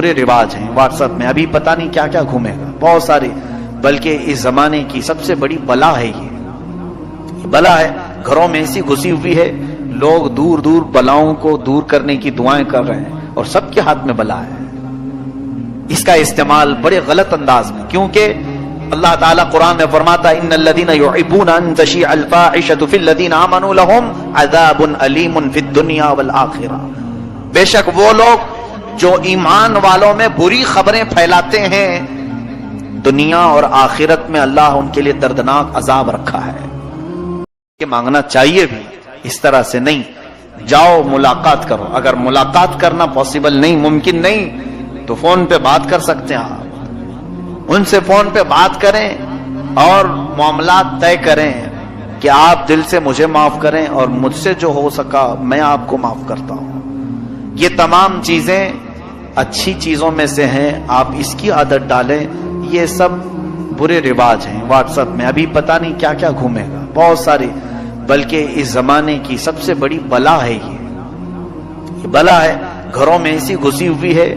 برے رواج ہیں واٹس ایپ میں، ابھی پتہ نہیں کیا کیا گھومے گا بہت سارے، بلکہ اس زمانے کی سب سے بڑی بلا ہے یہ بلا ہے، گھروں میں ایسی گھسی ہوئی ہے، لوگ دور دور بلاؤں کو دور کرنے کی دعائیں کر رہے ہیں اور سب کے ہاتھ میں بلا ہے۔ اس کا استعمال بڑے غلط انداز میں، کیونکہ اللہ تعالیٰ قرآن میں فرماتا ہے ان الذین یحبون ان تشیع الفاحشۃ فی الذین آمنوا لہم عذاب علیم فی الدنیا والآخرہ، بے شک وہ لوگ جو ایمان والوں میں بری خبریں پھیلاتے ہیں، دنیا اور آخرت میں اللہ ان کے لیے دردناک عذاب رکھا ہے۔ کہ مانگنا چاہیے بھی، اس طرح سے نہیں، جاؤ ملاقات کرو، اگر ملاقات کرنا پاسبل نہیں، ممکن نہیں تو فون پہ بات کر سکتے ہیں آپ، ان سے فون پہ بات کریں اور معاملات طے کریں کہ آپ دل سے مجھے معاف کریں اور مجھ سے جو ہو سکا میں آپ کو معاف کرتا ہوں۔ یہ تمام چیزیں اچھی چیزوں میں سے ہیں، آپ اس کی عادت ڈالیں۔ یہ سب برے رواج ہیں واٹس ایپ میں، ابھی پتہ نہیں کیا کیا گھومے گا بہت سارے، بلکہ اس زمانے کی سب سے بڑی بلا ہے یہ بلا ہے، گھروں میں ایسی گھسی ہوئی ہے،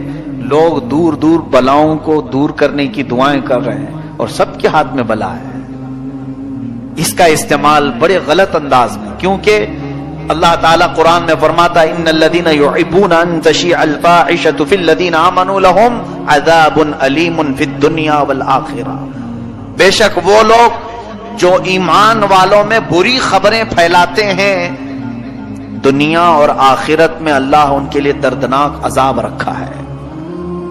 لوگ دور دور بلاؤں کو دور کرنے کی دعائیں کر رہے ہیں اور سب کے ہاتھ میں بلا ہے۔ اس کا استعمال بڑے غلط انداز میں، کیونکہ اللہ تعالیٰ قرآن میں فرماتا ہے ان الذین یحبون ان تشیع الفاحشۃ فی الذین آمنوا لہم عذاب علیم فی الدنیا والآخرہ، بے شک وہ لوگ جو ایمان والوں میں بری خبریں پھیلاتے ہیں، دنیا اور آخرت میں اللہ ان کے لیے دردناک عذاب رکھا ہے۔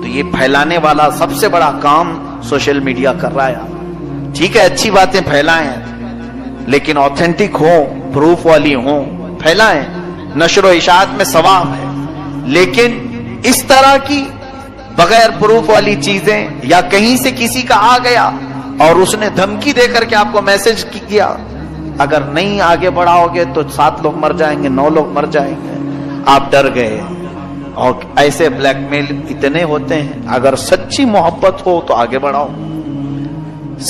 تو یہ پھیلانے والا سب سے بڑا کام سوشل میڈیا کر رہا ہے۔ ٹھیک ہے اچھی باتیں پھیلائیں، لیکن آتھینٹک ہوں، پروف والی ہوں، پھیلائیں، نشر و اشاعت میں ثواب ہے، لیکن اس طرح کی بغیر پروف والی چیزیں، یا کہیں سے کسی کا آ گیا اور اس نے دھمکی دے کر کے آپ کو میسج کیا، اگر نہیں آگے بڑھاؤ گے تو 7 لوگ مر جائیں گے، 9 لوگ مر جائیں گے، آپ ڈر گئے۔ اور ایسے بلیک میل اتنے ہوتے ہیں، اگر سچی محبت ہو تو آگے بڑھاؤ،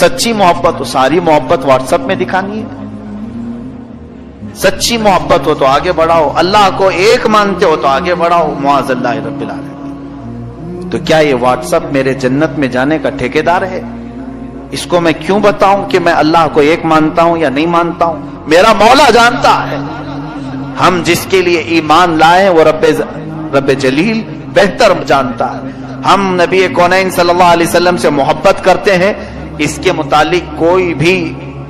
سچی محبت ہو، ساری محبت واٹس ایپ میں دکھانی ہے، سچی محبت ہو تو آگے بڑھاؤ، اللہ کو ایک مانتے ہو تو آگے بڑھاؤ، معاذ اللہ رب العالمین۔ تو کیا یہ واٹس ایپ میرے جنت میں جانے کا ٹھیکیدار ہے؟ اس کو میں کیوں بتاؤں کہ میں اللہ کو ایک مانتا ہوں یا نہیں مانتا ہوں؟ میرا مولا جانتا ہے، ہم جس کے لیے ایمان لائے وہ رب جلیل بہتر جانتا ہے۔ ہم نبی کونین صلی اللہ علیہ وسلم سے محبت کرتے ہیں، اس کے متعلق کوئی بھی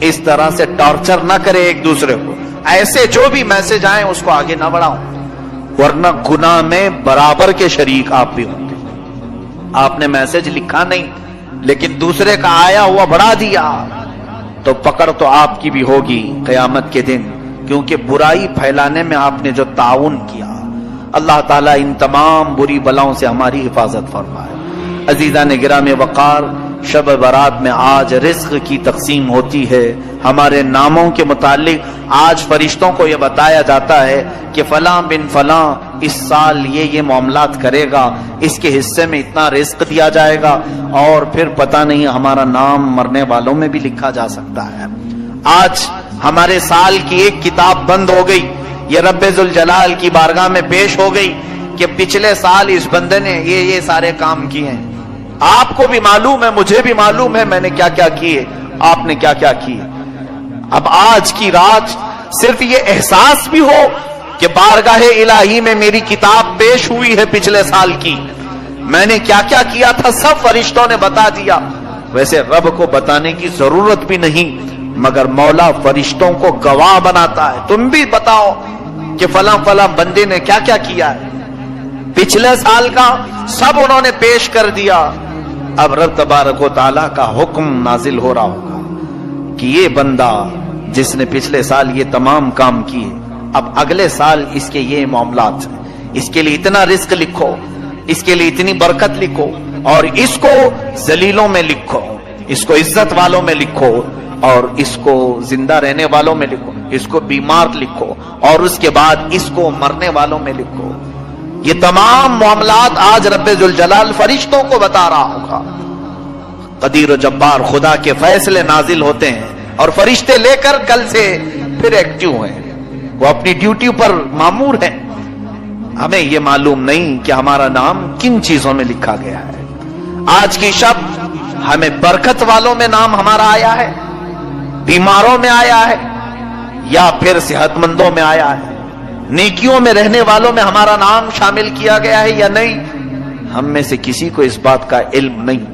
اس طرح سے ٹارچر نہ کرے ایک دوسرے کو، ایسے جو بھی میسج آئیں اس کو آگے نہ بڑھاؤ، ورنہ گناہ میں برابر کے شریک آپ بھی ہوں گے۔ آپ نے میسج لکھا نہیں لیکن دوسرے کا آیا ہوا بڑھا دیا تو پکڑ تو آپ کی بھی ہوگی قیامت کے دن، کیونکہ برائی پھیلانے میں آپ نے جو تعاون کیا۔ اللہ تعالیٰ ان تمام بری بلاؤں سے ہماری حفاظت فرمائے۔ عزیزان گرامی وقار، شب برات میں آج رزق کی تقسیم ہوتی ہے۔ ہمارے ناموں کے متعلق آج فرشتوں کو یہ بتایا جاتا ہے کہ فلاں بن فلاں اس سال یہ معاملات کرے گا، اس کے حصے میں اتنا رزق دیا جائے گا، اور پھر پتہ نہیں ہمارا نام مرنے والوں میں بھی لکھا جا سکتا ہے۔ آج ہمارے سال کی ایک کتاب بند ہو گئی، یہ رب ذوالجلال کی بارگاہ میں پیش ہو گئی کہ پچھلے سال اس بندے نے یہ سارے کام کیے ہیں۔ آپ کو بھی معلوم ہے، مجھے بھی معلوم ہے میں نے کیا کیا کیے، آپ نے کیا کیا کیے۔ اب آج کی رات صرف یہ احساس بھی ہو کہ بارگاہ الہی میں میری کتاب پیش ہوئی ہے پچھلے سال کی، میں نے کیا کیا کیا تھا سب فرشتوں نے بتا دیا۔ ویسے رب کو بتانے کی ضرورت بھی نہیں، مگر مولا فرشتوں کو گواہ بناتا ہے، تم بھی بتاؤ کہ فلاں فلاں بندے نے کیا کیا کیا ہے، پچھلے سال کا سب انہوں نے پیش کر دیا۔ اب رب تبارک و تعالیٰ کا حکم نازل ہو رہا ہوگا کہ یہ بندہ جس نے پچھلے سال یہ تمام کام کیے، اب اگلے سال اس کے یہ معاملات ہیں، اس کے لیے اتنا رزق لکھو، اس کے لیے اتنی برکت لکھو، اور اس کو ذلیلوں میں لکھو، اس کو عزت والوں میں لکھو، اور اس کو زندہ رہنے والوں میں لکھو، اس کو بیمار لکھو، اور اس کے بعد اس کو مرنے والوں میں لکھو۔ یہ تمام معاملات آج رب ذوالجلال فرشتوں کو بتا رہا ہوگا۔ قدیر و جبار خدا کے فیصلے نازل ہوتے ہیں، اور فرشتے لے کر کل سے پھر ایکٹیو ہیں، وہ اپنی ڈیوٹی پر مامور ہیں۔ ہمیں یہ معلوم نہیں کہ ہمارا نام کن چیزوں میں لکھا گیا ہے. آج کی شب ہمیں برکت والوں میں نام ہمارا آیا ہے, بیماروں میں آیا ہے, یا پھر صحت مندوں میں آیا ہے, نیکیوں میں رہنے والوں میں ہمارا نام شامل کیا گیا ہے یا نہیں, ہم میں سے کسی کو اس بات کا علم نہیں.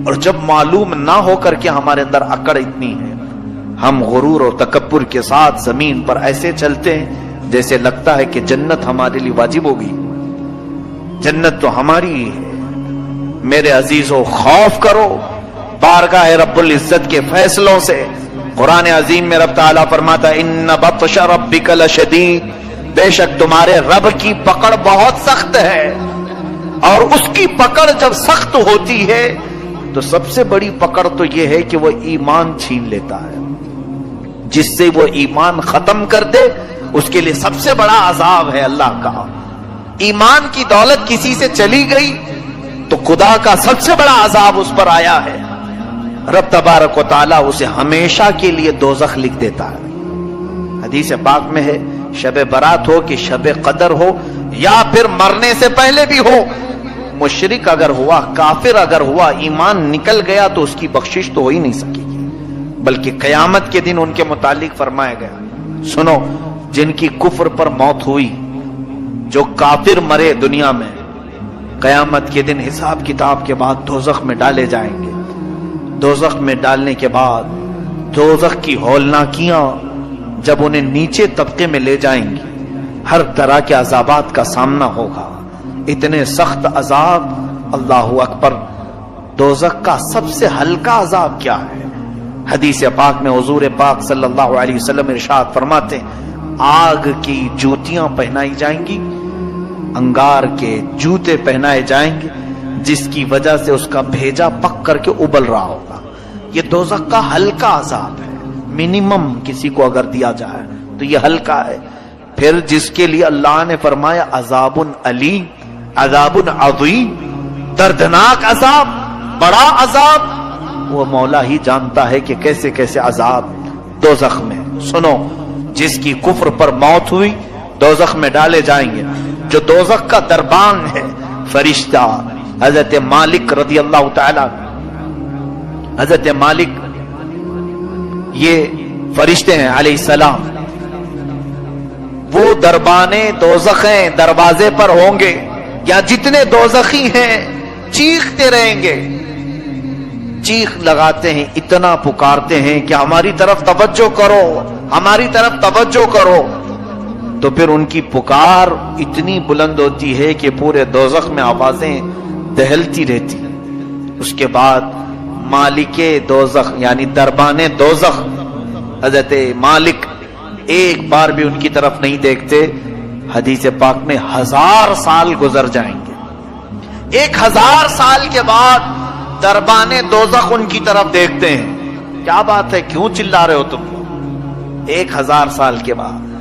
اور جب معلوم نہ ہو کر کے ہمارے اندر اکڑ اتنی ہے, ہم غرور اور تکبر کے ساتھ زمین پر ایسے چلتے ہیں جیسے لگتا ہے کہ جنت ہمارے لیے واجب ہوگی. جنت تو ہماری ہی ہے. میرے عزیزو, خوف کرو بارگاہ رب العزت کے فیصلوں سے. قرآن عظیم میں رب تعالیٰ فرماتا ہے ان بطش ربک لشدید, بے شک تمہارے رب کی پکڑ بہت سخت ہے. اور اس کی پکڑ جب سخت ہوتی ہے تو سب سے بڑی پکڑ تو یہ ہے کہ وہ ایمان چھین لیتا ہے. جس سے وہ ایمان ختم کر دے اس کے لیے سب سے بڑا عذاب ہے اللہ کا. ایمان کی دولت کسی سے چلی گئی تو خدا کا سب سے بڑا عذاب اس پر آیا ہے. رب تبارک و تعالیٰ اسے ہمیشہ کے لیے دوزخ لکھ دیتا ہے. حدیث پاک میں ہے شب برات ہو کہ شب قدر ہو یا پھر مرنے سے پہلے بھی ہو, مشرک اگر ہوا, کافر اگر ہوا, ایمان نکل گیا تو اس کی بخشش تو ہو ہی نہیں سکے گی, بلکہ قیامت کے دن ان کے متعلق فرمایا گیا, سنو جن کی کفر پر موت ہوئی, جو کافر مرے دنیا میں, قیامت کے دن حساب کتاب کے بعد دوزخ میں ڈالے جائیں گے. دوزخ میں ڈالنے کے بعد دوزخ کی ہولناکیاں جب انہیں نیچے طبقے میں لے جائیں گی, ہر طرح کے عذابات کا سامنا ہوگا. اتنے سخت عذاب, اللہ اکبر. دوزخ کا سب سے ہلکا عذاب کیا ہے؟ حدیث پاک میں حضور پاک صلی اللہ علیہ وسلم ارشاد فرماتے ہیں آگ کی جوتیاں پہنائی جائیں گی, انگار کے جوتے پہنائے جائیں گے, جس کی وجہ سے اس کا بھیجا پک کر کے ابل رہا ہوگا. یہ دوزخ کا ہلکا عذاب ہے. منیمم کسی کو اگر دیا جائے تو یہ ہلکا ہے. پھر جس کے لیے اللہ نے فرمایا عذاب علیم, عذاب عظیم, دردناک عذاب, بڑا عذاب, وہ مولا ہی جانتا ہے کہ کیسے کیسے عذاب دوزخ میں. سنو, جس کی کفر پر موت ہوئی دوزخ میں ڈالے جائیں گے. جو دوزخ کا دربان ہے, فرشتہ حضرت مالک رضی اللہ تعالی, حضرت مالک یہ فرشتے ہیں علیہ السلام, وہ دربانے دوزخ ہیں دروازے پر ہوں گے, یا جتنے دوزخی ہیں چیختے رہیں گے, چیخ لگاتے ہیں, اتنا پکارتے ہیں کہ ہماری طرف توجہ کرو, ہماری طرف توجہ کرو. تو پھر ان کی پکار اتنی بلند ہوتی ہے کہ پورے دوزخ میں آوازیں دہلتی رہتی. اس کے بعد مالک دوزخ یعنی دربان دوزخ حضرت مالک ایک بار بھی ان کی طرف نہیں دیکھتے. حدیث پاک میں 1000 سال گزر جائیں گے. 1000 سال کے بعد دربان دوزخ ان کی طرف دیکھتے ہیں. کیا بات ہے, کیوں چلا رہے ہو تم؟ 1000 سال کے بعد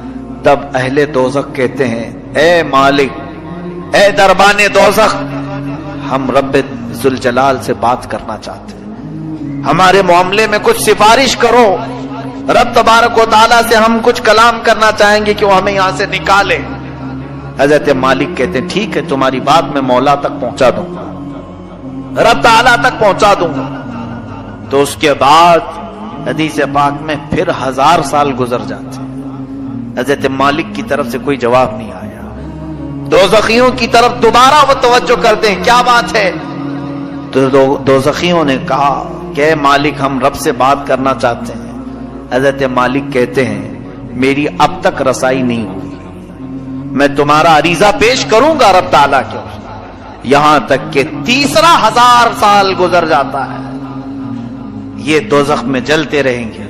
تب اہل دوزخ کہتے ہیں اے مالک, اے دربان دوزخ, ہم رب ذوالجلال سے بات کرنا چاہتے ہیں, ہمارے معاملے میں کچھ سفارش کرو. رب تبارک و تعالیٰ سے ہم کچھ کلام کرنا چاہیں گے کہ وہ ہمیں یہاں سے نکالے. حضرت مالک کہتے ہیں ٹھیک ہے, تمہاری بات میں مولا تک پہنچا دوں گا, رب تعالیٰ تک پہنچا دوں گا. تو اس کے بعد حدیث پاک میں پھر 1000 سال گزر جاتے ہیں. حضرت مالک کی طرف سے کوئی جواب نہیں آیا. دوزخیوں کی طرف دوبارہ وہ توجہ کرتے ہیں, کیا بات ہے؟ تو دوزخیوں نے کہا کہ اے مالک, ہم رب سے بات کرنا چاہتے ہیں. حضرت مالک کہتے ہیں میری اب تک رسائی نہیں ہوئی, میں تمہارا عریضہ پیش کروں گا رب تعالیٰ کے, یہاں تک کہ تیسرا 1000 سال گزر جاتا ہے. یہ دوزخ میں جلتے رہیں گے,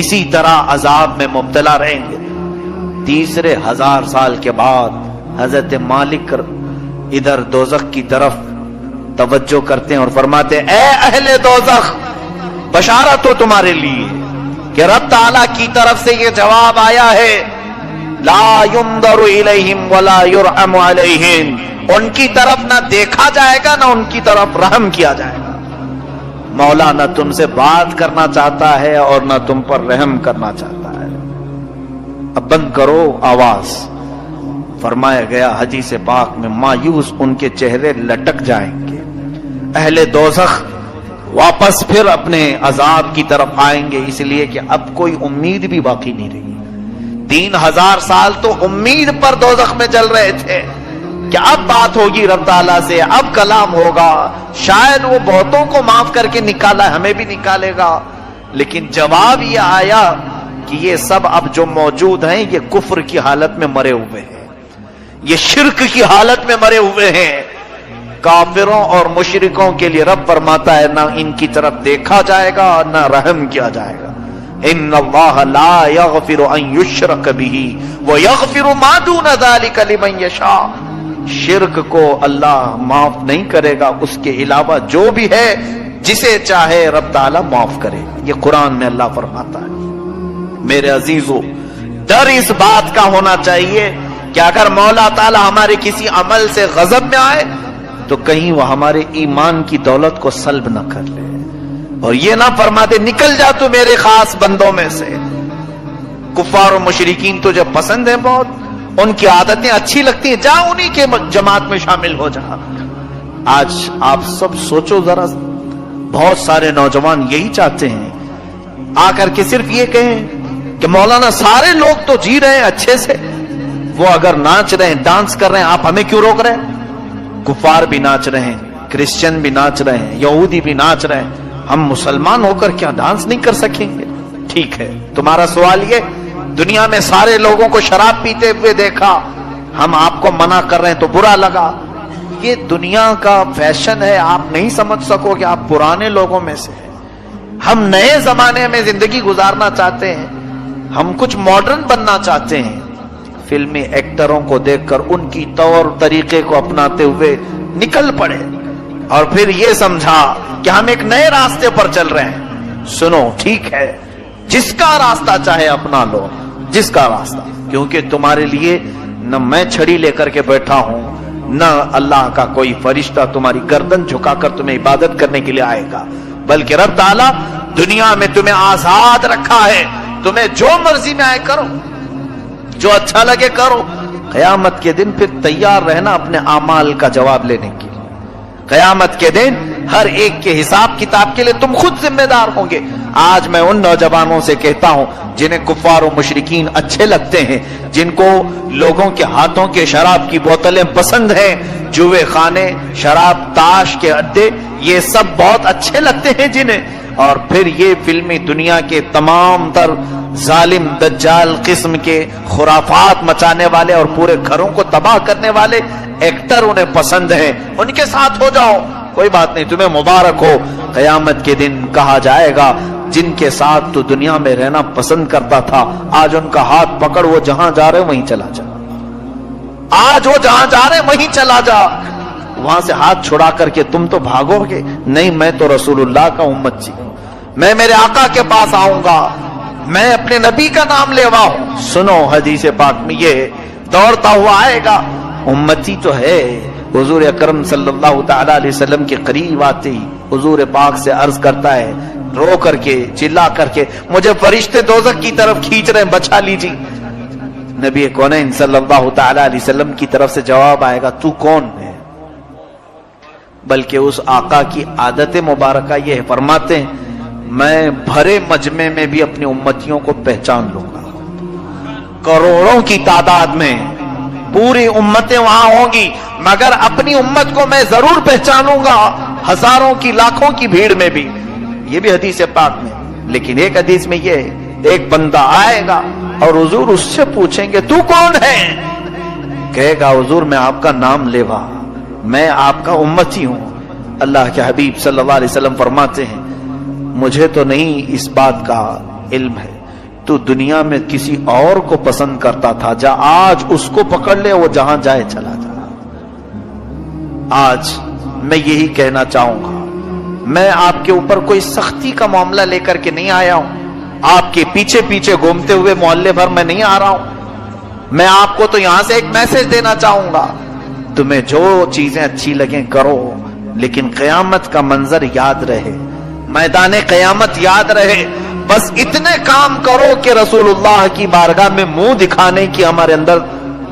اسی طرح عذاب میں مبتلا رہیں گے. تیسرے 1000 سال کے بعد حضرت مالک ادھر دوزخ کی طرف توجہ کرتے ہیں اور فرماتے ہیں اے اہل دوزخ, بشارت ہو تمہارے لیے کہ رب تعالیٰ کی طرف سے یہ جواب آیا ہے لا ينظر الیہم ولا یرحم علیہم, ان کی طرف نہ دیکھا جائے گا نہ ان کی طرف رحم کیا جائے گا. مولا نہ تم سے بات کرنا چاہتا ہے اور نہ تم پر رحم کرنا چاہتا ہے. اب بند کرو آواز, فرمایا گیا حدیث پاک میں مایوس ان کے چہرے لٹک جائیں گے، اہل دوزخ واپس پھر اپنے عذاب کی طرف آئیں گے، اس لیے کہ اب کوئی امید بھی باقی نہیں رہی۔ 3000 سال تو امید پر دوزخ میں جل رہے تھے کہ اب بات ہوگی رب تعالیٰ سے، اب کلام ہوگا، شاید وہ بہتوں کو معاف کر کے نکالا، ہمیں بھی نکالے گا، لیکن جواب یہ آیا کہ یہ سب اب جو موجود ہیں یہ کفر کی حالت میں مرے ہوئے ہیں، یہ شرک کی حالت میں مرے ہوئے ہیں۔ کافروں اور مشرکوں کے لیے رب فرماتا ہے نہ ان کی طرف دیکھا جائے گا نہ رحم کیا جائے گا۔ ان اللہ لا یغفر ان یشرک بہ ویغفر ما دون ذلک لمن یشاء، شرک کو اللہ معاف نہیں کرے گا، اس کے علاوہ جو بھی ہے جسے چاہے رب تعالیٰ معاف کرے، یہ قرآن میں اللہ فرماتا ہے۔ میرے عزیزو، ڈر اس بات کا ہونا چاہیے کہ اگر مولا تعالیٰ ہمارے کسی عمل سے غضب میں آئے تو کہیں وہ ہمارے ایمان کی دولت کو سلب نہ کر لے، اور یہ نہ فرما دے نکل جا تو میرے خاص بندوں میں سے۔ کفار و مشرکین تجھے پسند ہیں بہت، ان کی عادتیں اچھی لگتی ہیں، جا انہی کے جماعت میں شامل ہو جا۔ آج آپ سب سوچو ذرا، بہت سارے نوجوان یہی چاہتے ہیں آ کر کے صرف یہ کہیں کہ مولانا سارے لوگ تو جی رہے ہیں اچھے سے، وہ اگر ناچ رہے ہیں ڈانس کر رہے ہیں آپ ہمیں کیوں روک رہے ہیں؟ کفار بھی ناچ رہے ہیں، کرسچن بھی ناچ رہے ہیں، یہودی بھی ناچ رہے ہیں، ہم مسلمان ہو کر کیا ڈانس نہیں کر سکیں گے؟ ٹھیک ہے، تمہارا سوال یہ دنیا میں سارے لوگوں کو شراب پیتے ہوئے دیکھا، ہم آپ کو منع کر رہے ہیں تو برا لگا، یہ دنیا کا فیشن ہے، آپ نہیں سمجھ سکو کہ آپ پرانے لوگوں میں سے ہیں۔ ہم نئے زمانے میں زندگی گزارنا چاہتے ہیں، ہم کچھ ماڈرن بننا چاہتے ہیں۔ فلمی ایکٹروں کو دیکھ کر ان کی طور طریقے کو اپناتے ہوئے نکل پڑے اور پھر یہ سمجھا کہ ہم ایک نئے راستے پر چل رہے ہیں۔ سنو، ٹھیک ہے، جس کا راستہ چاہے اپنا لو، جس کا راستہ، کیونکہ تمہارے لیے نہ میں چھڑی لے کر کے بیٹھا ہوں، نہ اللہ کا کوئی فرشتہ تمہاری گردن جھکا کر تمہیں عبادت کرنے کے لیے آئے گا، بلکہ رب تعالیٰ دنیا میں تمہیں آزاد رکھا ہے، تمہیں جو مرضی میں آئے کرو، جو اچھا لگے کرو۔ قیامت کے دن پھر تیار رہنا اپنے اعمال کا جواب لینے کے لیے۔ قیامت کے دن ہر ایک کے حساب کتاب کے لیے تم خود ذمہ دار ہوں گے۔ آج میں ان نوجوانوں سے کہتا ہوں جنہیں کفار و مشرکین اچھے لگتے ہیں، جن کو لوگوں کے ہاتھوں کے شراب کی بوتلیں پسند ہیں، جوے خانے، شراب، تاش کے اڈے، یہ سب بہت اچھے لگتے ہیں جنہیں، اور پھر یہ فلمی دنیا کے تمام تر ظالم دجال قسم کے خرافات مچانے والے اور پورے گھروں کو تباہ کرنے والے ایکٹر انہیں پسند ہیں، ان کے ساتھ ہو جاؤ، کوئی بات نہیں، تمہیں مبارک ہو۔ قیامت کے دن کہا جائے گا جن کے ساتھ تو دنیا میں رہنا پسند کرتا تھا، آج ان کا ہاتھ پکڑ، وہ جہاں جا رہے وہیں چلا جا، آج وہ جہاں جا رہے وہیں چلا جا، وہاں سے ہاتھ چھڑا کر کے تم تو بھاگو گے نہیں، میں تو رسول اللہ کا امتی ہوں، میں میرے آقا کے پاس آؤں گا، میں اپنے نبی کا نام لیوا ہوں۔ سنو، حدیث پاک میں یہ دوڑتا ہوا آئے گا، امتی تو ہے۔ حضور اکرم صلی اللہ تعالی علیہ وسلم کے قریب آتے ہی حضور پاک سے عرض کرتا ہے، رو کر کے، چلا کر کے، مجھے فرشتے دوزخ کی طرف کھینچ رہے ہیں، بچا لیجیے۔ نبی کونین صلی اللہ تعالی علیہ وسلم کی طرف سے جواب آئے گا، تو کون ہے؟ بلکہ اس آقا کی عادت مبارکہ یہ ہے، فرماتے ہیں میں بھرے مجمع میں بھی اپنی امتیوں کو پہچان لوں گا، کروڑوں کی تعداد میں پوری امتیں وہاں ہوں گی، مگر اپنی امت کو میں ضرور پہچانوں گا، ہزاروں کی لاکھوں کی بھیڑ میں بھی۔ یہ بھی حدیث پاک میں، لیکن ایک حدیث میں یہ ہے، ایک بندہ آئے گا اور حضور اس سے پوچھیں گے تو کون ہے؟ کہے گا حضور میں آپ کا نام لیوا، میں آپ کا امتی ہوں۔ اللہ کے حبیب صلی اللہ علیہ وسلم فرماتے ہیں مجھے تو نہیں اس بات کا علم ہے، تو دنیا میں کسی اور کو پسند کرتا تھا، جا آج اس کو پکڑ لے، وہ جہاں جائے چلا جا۔ آج میں یہی کہنا چاہوں گا، میں آپ کے اوپر کوئی سختی کا معاملہ لے کر کے نہیں آیا ہوں، آپ کے پیچھے پیچھے گھومتے ہوئے محلے بھر میں نہیں آ رہا ہوں، میں آپ کو تو یہاں سے ایک میسج دینا چاہوں گا، تمہیں جو چیزیں اچھی لگیں کرو، لیکن قیامت کا منظر یاد رہے، میدان قیامت یاد رہے، بس اتنے کام کرو کہ رسول اللہ کی بارگاہ میں منہ دکھانے کی ہمارے اندر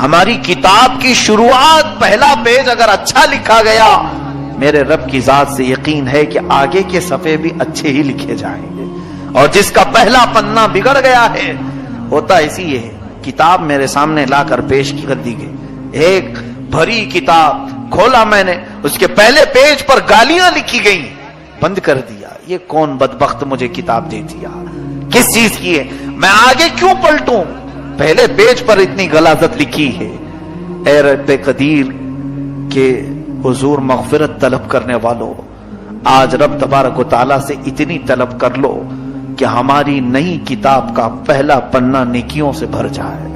ہماری کتاب کی شروعات پہلا پیج اگر اچھا لکھا گیا، میرے رب کی ذات سے یقین ہے کہ آگے کے صفحے بھی اچھے ہی لکھے جائیں گے. اور جس کا پہلا پنہ بگڑ گیا ہے، ہوتا اسی یہ ہے. کتاب میرے سامنے لا کر پیش کر دی گئی، ایک بھری کتاب کھولا میں نے، اس کے پہلے پیج پر گالیاں لکھی گئی، بند کر دیا. یہ کون بدبخت مجھے کتاب دے دیا، کس چیز کی ہے، میں آگے کیوں پلٹوں، پہلے پیج پر اتنی غلاظت لکھی ہے. اے رب قدیر کے حضور مغفرت طلب کرنے والوں، آج رب تبارک و تعالیٰ سے اتنی طلب کر لو کہ ہماری نئی کتاب کا پہلا پنہ نیکیوں سے بھر جائے،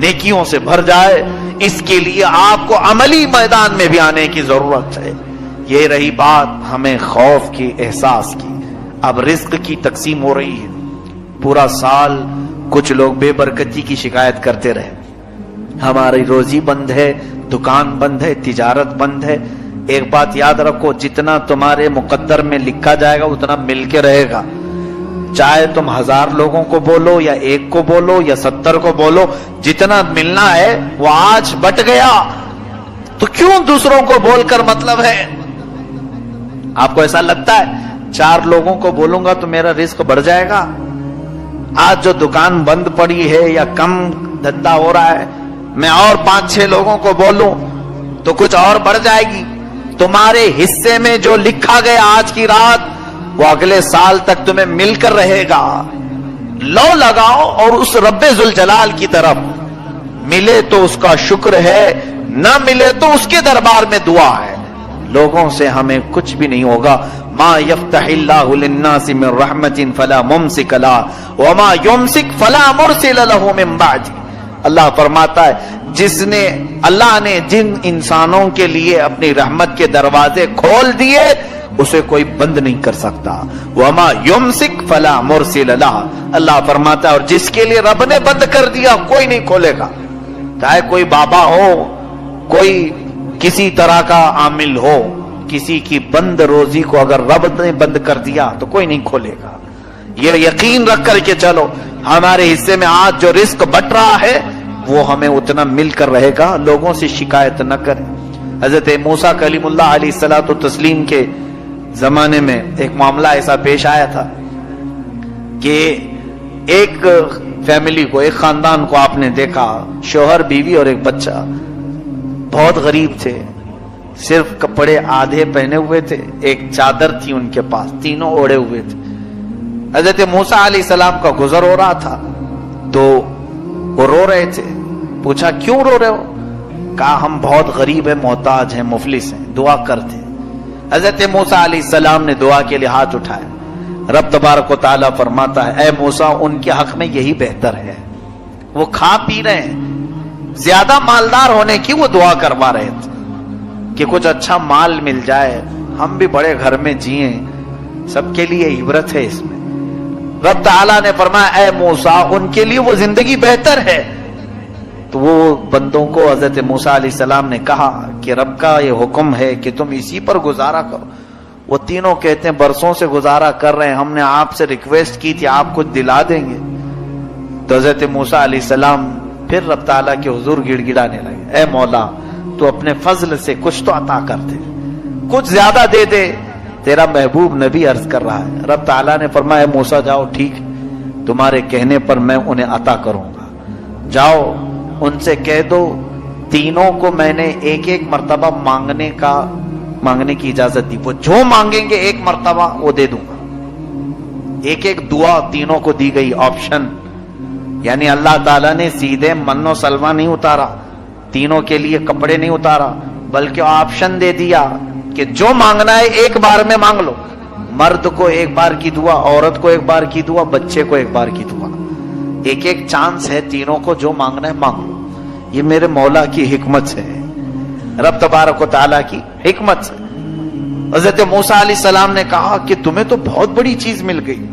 نیکیوں سے بھر جائے. اس کے لیے آپ کو عملی میدان میں بھی آنے کی ضرورت ہے. یہ رہی بات ہمیں خوف کی، احساس کی. اب رزق کی تقسیم ہو رہی ہے. پورا سال کچھ لوگ بے برکتی کی شکایت کرتے رہے، ہماری روزی بند ہے، دکان بند ہے، تجارت بند ہے. ایک بات یاد رکھو، جتنا تمہارے مقدر میں لکھا جائے گا اتنا مل کے رہے گا. چاہے تم 1000 لوگوں کو بولو یا 1 کو بولو یا 70 کو بولو، جتنا ملنا ہے وہ آج بٹ گیا، تو کیوں دوسروں کو بول کر مطلب ہے؟ آپ کو ایسا لگتا ہے 4 لوگوں کو بولوں گا تو میرا رزق بڑھ جائے گا؟ آج جو دکان بند پڑی ہے یا کم دھندا ہو رہا ہے، میں اور 5-6 لوگوں کو بولوں تو کچھ اور بڑھ جائے گی. تمہارے حصے میں جو لکھا گیا آج کی رات، وہ اگلے سال تک تمہیں مل کر رہے گا. لو لگاؤ اور اس رب ذوالجلال کی طرف، ملے تو اس کا شکر ہے، نہ ملے تو اس کے دربار میں دعا ہے. لوگوں سے ہمیں کچھ بھی نہیں ہوگا. ما یفتح اللہ للناس من رحمت فلا ممسک لها وما یمسک فلا مرسل له من بعد. اللہ فرماتا ہے اللہ نے جن انسانوں کے لیے اپنی رحمت کے دروازے کھول دیے اسے کوئی بند نہیں کر سکتا. وما یمسک فلا مرسل لها. اللہ فرماتا ہے اور جس کے لیے رب نے بند کر دیا کوئی نہیں کھولے گا. چاہے کوئی بابا ہو، کوئی کسی طرح کا عامل ہو، کسی کی بند روزی کو اگر رب نے بند کر دیا تو کوئی نہیں کھولے گا. یہ یقین رکھ کر کے چلو، ہمارے حصے میں آج جو رزق بٹ رہا ہے وہ ہمیں اتنا مل کر رہے گا. لوگوں سے شکایت نہ کریں. حضرت موسیٰ کلیم اللہ علیہ الصلوۃ والتسلیم کے زمانے میں ایک معاملہ ایسا پیش آیا تھا کہ ایک فیملی کو، ایک خاندان کو آپ نے دیکھا، شوہر، بیوی اور ایک بچہ، بہت غریب تھے، صرف کپڑے آدھے پہنے ہوئے تھے، ایک چادر تھی ان کے پاس، تینوں اوڑے ہوئے تھے. حضرت موسیٰ علیہ السلام کا گزر ہو رہا تھا تو وہ رو رہے تھے. پوچھا کیوں رو رہے ہو؟ کہا ہم بہت غریب ہیں، محتاج ہیں، مفلس ہیں، دعا کرتے. حضرت موسیٰ علیہ السلام نے دعا کے لیے ہاتھ اٹھائے. رب تبارک و تعالیٰ فرماتا ہے اے موسیٰ ان کے حق میں یہی بہتر ہے، وہ کھا پی رہے ہیں، زیادہ مالدار ہونے کی وہ دعا کروا رہے تھے کہ کچھ اچھا مال مل جائے، ہم بھی بڑے گھر میں جئیں، سب کے لیے عبرت ہے اس میں. رب تعالیٰ نے فرمایا اے موسیٰ ان کے لیے وہ زندگی بہتر ہے. تو وہ بندوں کو حضرت موسیٰ علیہ السلام نے کہا کہ رب کا یہ حکم ہے کہ تم اسی پر گزارا کرو. وہ تینوں کہتے ہیں برسوں سے گزارا کر رہے ہیں، ہم نے آپ سے ریکویسٹ کی تھی آپ کچھ دلا دیں گے. تو حضرت موسیٰ علیہ السلام پھر رب تعالیٰ کے حضور گڑ گڑانے لگے اے مولا تو اپنے فضل سے کچھ تو عطا کر دے، کچھ زیادہ دے دے، تیرا محبوب نبی عرض کر رہا ہے. رب تعالیٰ نے فرمایا موسیٰ جاؤ، ٹھیک تمہارے کہنے پر میں انہیں عطا کروں گا، جاؤ ان سے کہہ دو تینوں کو میں نے ایک ایک مرتبہ مانگنے کی اجازت دی، وہ جو مانگیں گے ایک مرتبہ وہ دے دوں گا. ایک ایک دعا تینوں کو دی گئی، آپشن. یعنی اللہ تعالیٰ نے سیدھے من و سلوہ نہیں اتارا، تینوں کے لیے کپڑے نہیں اتارا، بلکہ آپشن دے دیا کہ جو مانگنا ہے ایک بار میں مانگ لو. مرد کو ایک بار کی دعا، عورت کو ایک بار کی دعا، بچے کو ایک بار کی دعا. ایک ایک چانس ہے، تینوں کو جو مانگنا ہے مانگ لو. یہ میرے مولا کی حکمت سے ہے، رب تبارک و تعالیٰ کی حکمت سے. حضرت موسیٰ علیہ السلام نے کہا کہ تمہیں تو بہت بڑی چیز مل گئی.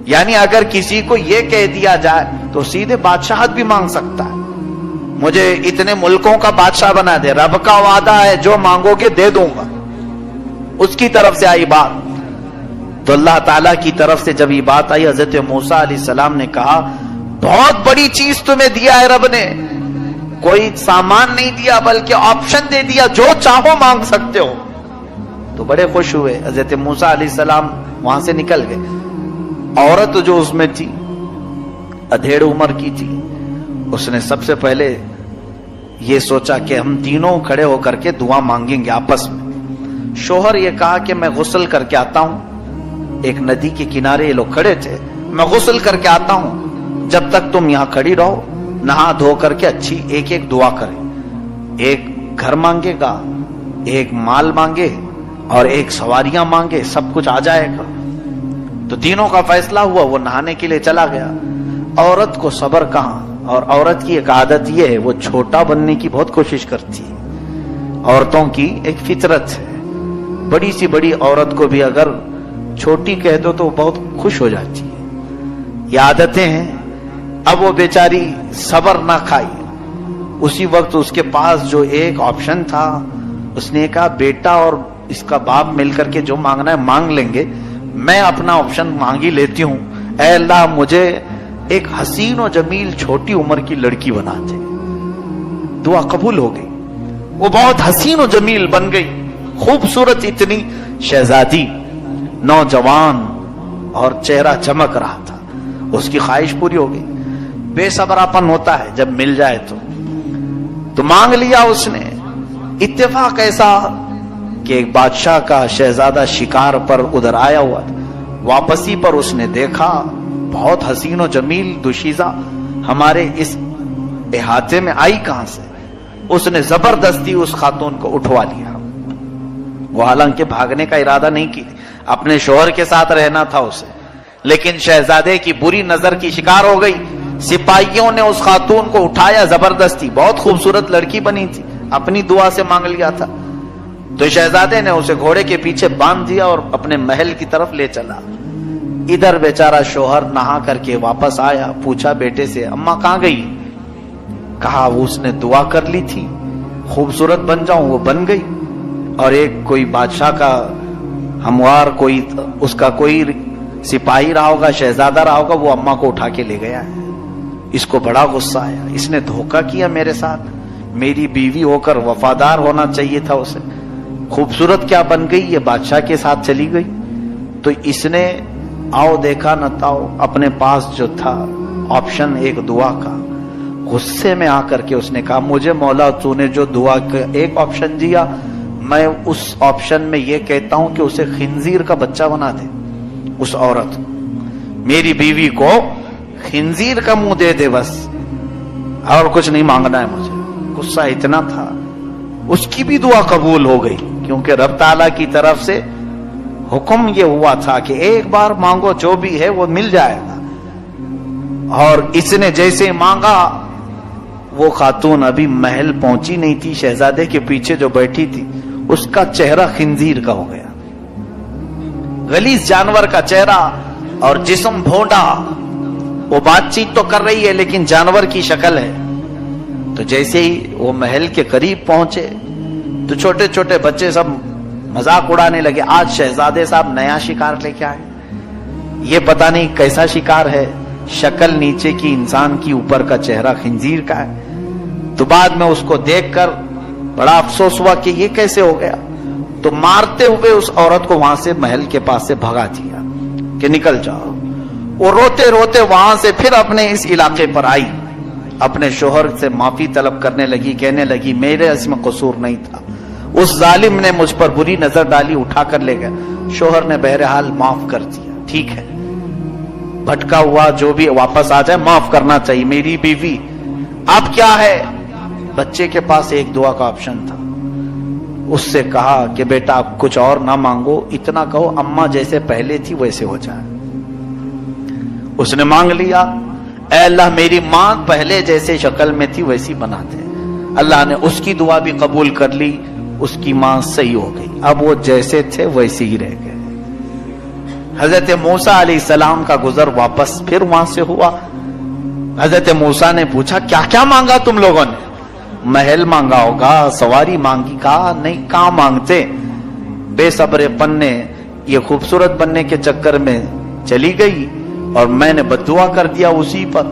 یعنی اگر کسی کو یہ کہہ دیا جائے تو سیدھے بادشاہت بھی مانگ سکتا ہے، مجھے اتنے ملکوں کا بادشاہ بنا دے، رب کا وعدہ ہے جو مانگو گے دے دوں گا. اس کی طرف سے آئی بات. تو اللہ تعالیٰ کی طرف سے جب یہ بات آئی، حضرت موسیٰ علیہ السلام نے کہا بہت بڑی چیز تمہیں دیا ہے رب نے، کوئی سامان نہیں دیا بلکہ آپشن دے دیا، جو چاہو مانگ سکتے ہو. تو بڑے خوش ہوئے. حضرت موسیٰ علیہ السلام وہاں سے نکل گئے. عورت جو اس میں تھی ادھیڑ عمر کی تھی، اس نے سب سے پہلے یہ سوچا کہ ہم تینوں کھڑے ہو کر کے دعا مانگیں گے آپس میں. شوہر یہ کہا کہ میں غسل کر کے آتا ہوں. ایک ندی کے کنارے یہ لوگ کھڑے تھے. میں غسل کر کے آتا ہوں، جب تک تم یہاں کھڑی رہو، نہا دھو کر کے اچھی ایک ایک دعا کریں. ایک گھر مانگے گا، ایک مال مانگے اور ایک سواریاں مانگے، سب کچھ آ جائے گا. تو تینوں کا فیصلہ ہوا. وہ نہانے کے لیے چلا گیا. عورت کو صبر کہاں، اور عورت کی ایک عادت یہ ہے، وہ چھوٹا بننے کی بہت کوشش کرتی ہے. عورتوں کی ایک فطرت ہے. بڑی سی بڑی عورت کو بھی اگر چھوٹی کہہ دو تو بہت خوش ہو جاتی ہے. یہ عادتیں ہیں. اب وہ بیچاری صبر نہ کھائی. اسی وقت اس کے پاس جو ایک آپشن تھا، اس نے کہا بیٹا اور اس کا باپ مل کر کے جو مانگنا ہے مانگ لیں گے، میں اپنا آپشن مانگی لیتی ہوں. اے اللہ مجھے ایک حسین و جمیل چھوٹی عمر کی لڑکی بنا دے. دعا قبول ہو گئی. وہ بہت حسین و جمیل بن گئی، خوبصورت اتنی شہزادی، نوجوان، اور چہرہ چمک رہا تھا. اس کی خواہش پوری ہو گئی. بے صبراپن ہوتا ہے جب مل جائے تو مانگ لیا اس نے. اتفاق ایسا کہ ایک بادشاہ کا شہزادہ شکار پر ادھر آیا ہوا تھا. واپسی پر اس نے دیکھا بہت حسین و جمیل دوشیزہ ہمارے اس احاطے میں آئی کہاں سے. اس نے زبردستی اس خاتون کو اٹھوا لیا. وہ حالانکہ بھاگنے کا ارادہ نہیں کی، اپنے شوہر کے ساتھ رہنا تھا اسے، لیکن شہزادے کی بری نظر کی شکار ہو گئی. سپاہیوں نے اس خاتون کو اٹھایا زبردستی. بہت خوبصورت لڑکی بنی تھی، اپنی دعا سے مانگ لیا تھا. تو شہزادے نے اسے گھوڑے کے پیچھے باندھ دیا اور اپنے محل کی طرف لے چلا. ادھر بیچارہ شوہر نہا کر کے واپس آیا. پوچھا بیٹے سے اماں کہاں گئی؟ کہا وہ اس نے دعا کر لی تھی خوبصورت بن جاؤں، وہ بن گئی. اور ایک کوئی بادشاہ کا ہموار، کوئی اس کا کوئی سپاہی رہا ہوگا، شہزادہ رہا ہوگا، وہ اماں کو اٹھا کے لے گیا ہے. اس کو بڑا غصہ آیا. اس نے دھوکہ کیا میرے ساتھ. میری بیوی ہو کر وفادار ہونا چاہیے تھا اسے. خوبصورت کیا بن گئی، یہ بادشاہ کے ساتھ چلی گئی. تو اس نے آؤ دیکھا نہ تاؤ، اپنے پاس جو تھا آپشن ایک دعا کا، غصے میں آ کر کے اس نے کہا مجھے مولا تو نے جو دعا کا ایک آپشن دیا، میں اس آپشن میں یہ کہتا ہوں کہ اسے خنزیر کا بچہ بنا دے. اس عورت میری بیوی کو خنزیر کا منہ دے دے، بس اور کچھ نہیں مانگنا ہے مجھے. غصہ اتنا تھا. اس کی بھی دعا قبول ہو گئی، کیونکہ رب تعالیٰ کی طرف سے حکم یہ ہوا تھا کہ ایک بار مانگو، جو بھی ہے وہ مل جائے گا. اور اس نے جیسے مانگا، وہ خاتون ابھی محل پہنچی نہیں تھی، شہزادے کے پیچھے جو بیٹھی تھی اس کا چہرہ خنزیر کا ہو گیا. غلیظ جانور کا چہرہ اور جسم بھونڈا. وہ بات چیت تو کر رہی ہے لیکن جانور کی شکل ہے. تو جیسے ہی وہ محل کے قریب پہنچے تو چھوٹے چھوٹے بچے سب مذاق اڑانے لگے. آج شہزادے صاحب نیا شکار لے کے آئے. یہ پتہ نہیں کیسا شکار ہے، شکل نیچے کی انسان کی، اوپر کا چہرہ خنزیر کا ہے. تو بعد میں اس کو دیکھ کر بڑا افسوس ہوا کہ یہ کیسے ہو گیا. تو مارتے ہوئے اس عورت کو وہاں سے محل کے پاس سے بھگا دیا کہ نکل جاؤ. وہ روتے روتے وہاں سے پھر اپنے اس علاقے پر آئی. اپنے شوہر سے معافی طلب کرنے لگی، کہنے لگی میرے اس میں قصور نہیں تھا، اس ظالم نے مجھ پر بری نظر ڈالی، اٹھا کر لے گیا. شوہر نے بہرحال معاف کر دیا. ٹھیک ہے، بھٹکا ہوا جو بھی واپس آ جائے معاف کرنا چاہیے. میری بیوی اب کیا ہے؟ بچے کے پاس ایک دعا کا آپشن تھا. اس سے کہا کہ بیٹا آپ کچھ اور نہ مانگو، اتنا کہو اماں جیسے پہلے تھی ویسے ہو جائے. اس نے مانگ لیا، اے اللہ میری ماں پہلے جیسے شکل میں تھی ویسی بنا دے. اللہ نے اس کی دعا بھی قبول کر لی. اس کی ماں صحیح ہو گئی. اب وہ جیسے تھے ویسے ہی رہ گئے. حضرت موسیٰ علیہ السلام کا گزر واپس پھر وہاں سے ہوا. حضرت موسیٰ نے پوچھا کیا کیا مانگا تم لوگوں نے؟ محل مانگا ہوگا، سواری مانگی. کہا نہیں، کہاں مانگتے. بے صبر پن نے یہ خوبصورت بننے کے چکر میں چلی گئی اور میں نے بد دعا کر دیا اسی پر.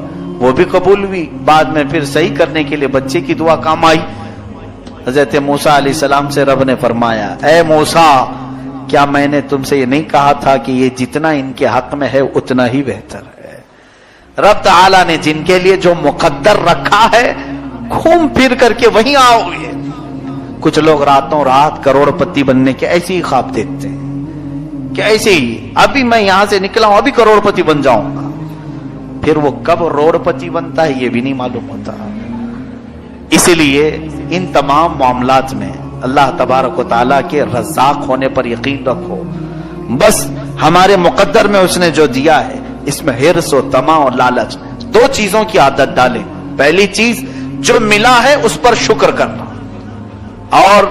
وہ بھی قبول ہوئی. بعد میں پھر صحیح کرنے کے لیے بچے کی دعا کام آئی. حضرت موسیٰ علیہ السلام سے رب نے فرمایا اے موسیٰ کیا میں نے تم سے یہ نہیں کہا تھا کہ یہ جتنا ان کے حق میں ہے اتنا ہی بہتر ہے. رب تعالیٰ نے جن کے لیے جو مقدر رکھا ہے گھوم پھر کر کے وہیں آؤ گے. کچھ لوگ راتوں رات کروڑ پتی بننے کے ایسے ہی خواب دیکھتے ہیں کہ ایسے ہی ابھی میں یہاں سے نکلا ہوں ابھی کروڑ پتی بن جاؤں گا. پھر وہ کب روڑ پتی بنتا ہے یہ بھی نہیں معلوم ہوتا. اسی لیے ان تمام معاملات میں اللہ تبارک و تعالیٰ کے رزاق ہونے پر یقین رکھو. بس ہمارے مقدر میں اس نے جو دیا ہے اس میں حرص و طمع اور لالچ دو چیزوں کی عادت ڈالیں. پہلی چیز جو ملا ہے اس پر شکر کرنا, اور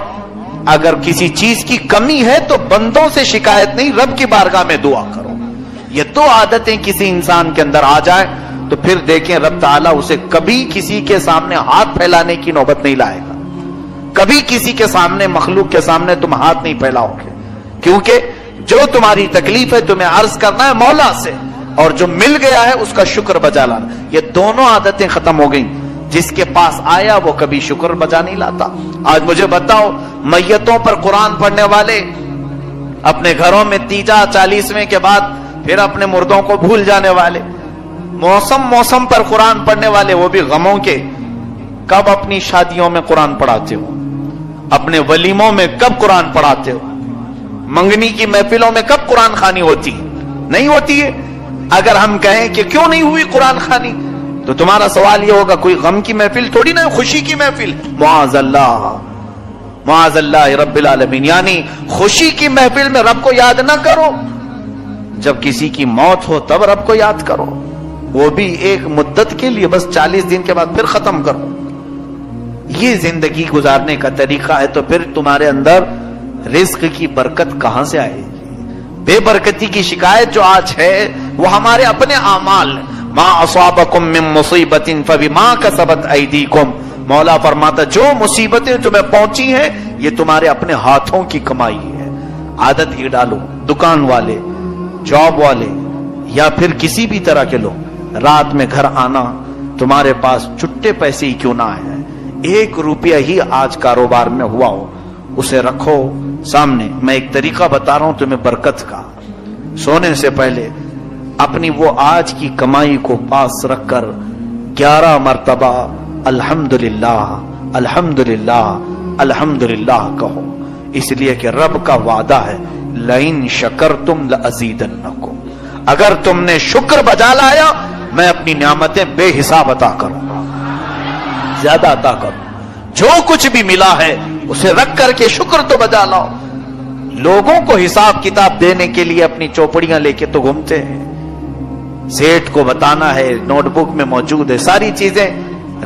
اگر کسی چیز کی کمی ہے تو بندوں سے شکایت نہیں رب کی بارگاہ میں دعا کرو. یہ دو عادتیں کسی انسان کے اندر آ جائیں تو پھر دیکھیں رب تعالیٰ اسے کبھی کسی کے سامنے ہاتھ پھیلانے کی نوبت نہیں لائے گا. کبھی کسی کے سامنے مخلوق کے سامنے تم ہاتھ نہیں پھیلاؤ گے, کیونکہ جو تمہاری تکلیف ہے تمہیں عرض کرنا ہے مولا سے, اور جو مل گیا ہے اس کا شکر بجا لانا. یہ دونوں عادتیں ختم ہو گئیں. جس کے پاس آیا وہ کبھی شکر بجا نہیں لاتا. آج مجھے بتاؤ میتوں پر قرآن پڑھنے والے اپنے گھروں میں تیجا 40ویں کے بعد پھر اپنے مردوں کو بھول جانے والے, موسم پر قرآن پڑھنے والے وہ بھی غموں کے, کب اپنی شادیوں میں قرآن پڑھاتے ہو, اپنے ولیموں میں کب قرآن پڑھاتے ہو, منگنی کی محفلوں میں کب قرآن خوانی ہوتی نہیں ہوتی ہے. اگر ہم کہیں کہ کیوں نہیں ہوئی قرآن خوانی تو تمہارا سوال یہ ہوگا کوئی غم کی محفل تھوڑی نہ, خوشی کی محفل. معاذ اللہ رب العالمین. یعنی خوشی کی محفل میں رب کو یاد نہ کرو, جب کسی کی موت ہو تب رب کو یاد کرو, وہ بھی ایک مدت کے لیے, بس 40 دن کے بعد پھر ختم کرو. یہ زندگی گزارنے کا طریقہ ہے تو پھر تمہارے اندر رزق کی برکت کہاں سے آئے گی؟ بے برکتی کی شکایت جو آج ہے وہ ہمارے اپنے اعمال. ما اصابکم من مصیبت فبما کسبت ایدیکم, مولا فرماتا جو مصیبتیں تمہیں پہنچی ہیں یہ تمہارے اپنے ہاتھوں کی کمائی ہے. عادت یہ ڈالو, دکان والے, جاب والے یا پھر کسی بھی طرح کے لوگ, رات میں گھر آنا تمہارے پاس چھٹے پیسے ہی کیوں نہ آئے, 1 روپیہ ہی آج کاروبار میں ہوا ہو اسے رکھو سامنے. میں ایک طریقہ بتا رہا ہوں تمہیں برکت کا. سونے سے پہلے اپنی وہ آج کی کمائی کو پاس رکھ کر 11 مرتبہ الحمدللہ الحمدللہ الحمدللہ کہو, اس لیے کہ رب کا وعدہ ہے لئن شکرتم لازیدنکم, اگر تم نے شکر بجا لایا میں اپنی نعمتیں بے حساب عطا کروں گا, زیادہ عطا کروں. جو کچھ بھی ملا ہے اسے رکھ کر کے شکر تو بجا لاؤ. لوگوں کو حساب کتاب دینے کے لیے اپنی چوپڑیاں لے کے تو گھومتے ہیں, سیٹ کو بتانا ہے, نوٹ بک میں موجود ہے ساری چیزیں.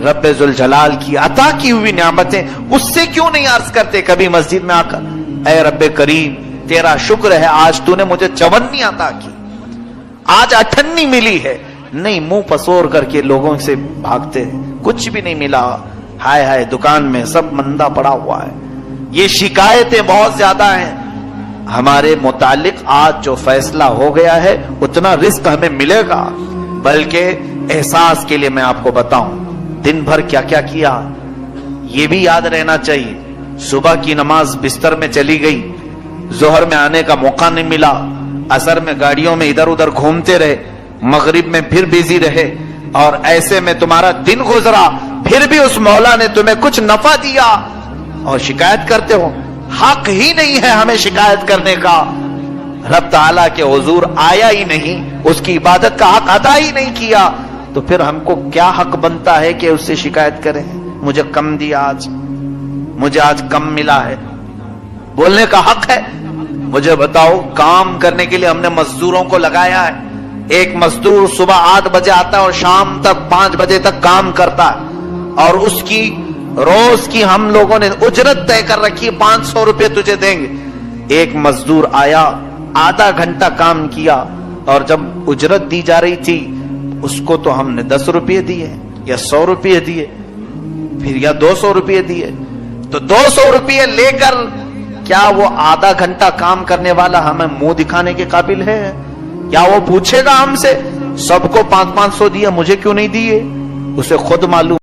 رب ذوالجلال کی عطا کی ہوئی نعمتیں اس سے کیوں نہیں عرض کرتے کبھی مسجد میں آ کر, اے رب کریم تیرا شکر ہے آج تو نے مجھے 54 عطا کی, آج 58 ملی ہے. نہیں, منہ پسور کر کے لوگوں سے بھاگتے, کچھ بھی نہیں ملا, ہائے ہائے دکان میں سب مندہ پڑا ہوا ہے. یہ شکایتیں بہت زیادہ ہیں. ہمارے متعلق آج جو فیصلہ ہو گیا ہے اتنا رزق ہمیں ملے گا. بلکہ احساس کے لیے میں آپ کو بتاؤں دن بھر کیا کیا کیا یہ بھی یاد رہنا چاہیے. صبح کی نماز بستر میں چلی گئی, ظہر میں آنے کا موقع نہیں ملا, عصر میں گاڑیوں میں ادھر ادھر گھومتے رہے, مغرب میں پھر بیزی رہے, اور ایسے میں تمہارا دن گزرا, پھر بھی اس مولا نے تمہیں کچھ نفع دیا اور شکایت کرتے ہو. حق ہی نہیں ہے ہمیں شکایت کرنے کا. رب تعالیٰ کے حضور آیا ہی نہیں, اس کی عبادت کا حق ادا ہی نہیں کیا, تو پھر ہم کو کیا حق بنتا ہے کہ اس سے شکایت کریں؟ مجھے کم دیا, آج مجھے آج کم ملا ہے, بولنے کا حق ہے. مجھے بتاؤ کام کرنے کے لیے ہم نے مزدوروں کو لگایا ہے. ایک مزدور صبح 8 بجے آتا ہے اور شام تک 5 بجے تک کام کرتا ہے, اور اس کی روز کی ہم لوگوں نے اجرت طے کر رکھی, 500 روپے تجھے دیں گے. ایک مزدور آیا, آدھا گھنٹہ کام کیا, اور جب اجرت دی جا رہی تھی اس کو تو ہم نے 10 روپے دیے یا 100 روپے دیے, پھر یا 200 روپے دیے. تو 200 روپے لے کر کیا وہ آدھا گھنٹہ کام کرنے والا ہمیں منہ دکھانے کے قابل ہے؟ یا وہ پوچھے گا ہم سے سب کو 500 دیا مجھے کیوں نہیں دیے؟ اسے خود معلوم